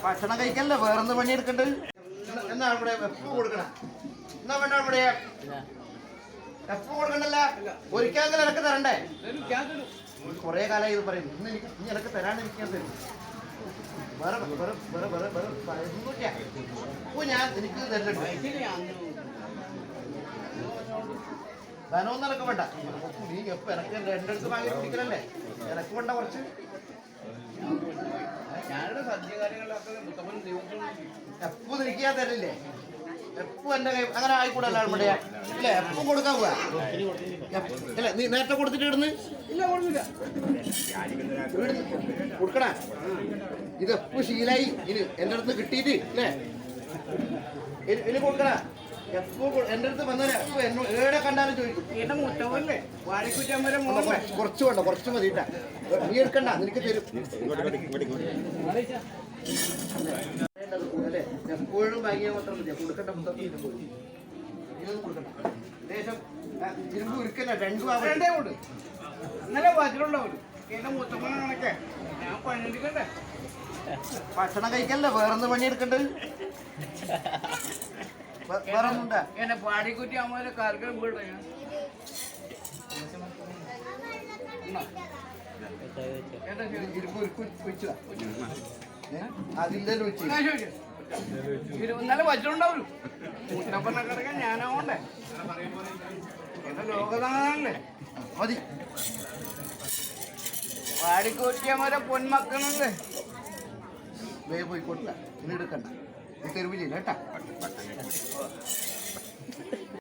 ഭക്ഷണം കഴിക്കല്ലേ വേറെന്ത് പണിയെടുക്കണ്ടത് എന്നാ ഇവിടെ എപ്പോ കൊടുക്കണ എന്നാ വേണ്ട ഇവിടെ എപ്പോ കൊടുക്കണ്ടല്ല ഒരിക്കലെങ്കിലും എനക്ക് തരണ്ടേ കൊറേ കാലമായി ഇത് പറയുന്നു ഇന്ന് എനിക്ക് ഇനി എനക്ക് തരാണ്ടിരിക്കാൻ തരും വേറെ വേറെ വേറെ വേറെ വേറെ ഒന്നുമില്ല അപ്പൊ ഞാൻ എനിക്ക് തരുന്നുണ്ട് ധനമൊന്നും എനക്ക് വേണ്ട നീ എപ്പോ എനക്ക് എൻ്റെ അടുത്ത് വാങ്ങി കുടിക്കലല്ലേ എനക്ക് വേണ്ട കുറച്ച് ഞാനിവിടെ സദ്യ കാര്യങ്ങളിലൊക്കെ എപ്പോ എനിക്ക് ഞാൻ തരില്ലേ എപ്പോ എന്റെ കൈ അങ്ങനെ ആയിക്കൂടല്ല ഇവിടെ ഇല്ലേ എപ്പം കൊടുക്കാൻ പോവാ അല്ല നീ നേരത്തെ കൊടുത്തിട്ട് ഇടുന്ന് ഇല്ല കൊടുക്കില്ല കൊടുക്കണ ഇതെപ്പോ ശീലായി ഇനി എന്റെ അടുത്ത് കിട്ടിയിട്ട് അല്ലേ ഇനി കൊടുക്കണ എപ്പോ എന്റെ അടുത്ത് വന്നാൽ എപ്പോ എവിടെ കണ്ടാലും ചോദിക്കും എന്റെ മുത്തവല്ലേ വാഴക്കുറ്റാൻ വരെ മോളെ കുറച്ച് വേണ്ട കുറച്ച് മതിട്ടാ നീ എടുക്കണ്ട നിനക്ക് തരും അല്ലേ എപ്പോഴും വാങ്ങിയാൽ മാത്രം മതിയാ കൊടുക്കണ്ട മുത്തം ഇതൊന്നും കൊടുക്കണ്ട ദേശം ഇരുമ്പ് ഉരുക്കല്ല രണ്ടും അവരുടെ കൊണ്ട് ഇന്നലെ വജ്രമുണ്ടാവും എന്റെ മുത്തമ്മ കണക്കെ ഞാൻ പണിയെടുക്കണ്ടേ ഭക്ഷണം കഴിക്കല്ലേ വേറെന്ത് പണിയെടുക്കണ്ടത് വേറൊന്നുണ്ടാ എന്നെ പാടിക്കുറ്റി അമ്മ കാർക്കും വീട് ഇരുമ്പ് ഉരുക്ക് വെച്ചതാ അതില്ലല്ലോ വെച്ച് ഇന്നലെ വജ്രമുണ്ടാവും മുത്തപ്പനെ കിടക്കാൻ ഞാനാവണ്ടേ എന്റെ ലോകതാണല്ലേ മതി പാടിക്കുറ്റിയമ്മരെ പൊന്മക്കളുണ്ട് വേ പോയി കൊടുത്ത ഇനി എടുക്കണ്ട നീ തെരുവില്ല കേട്ടാ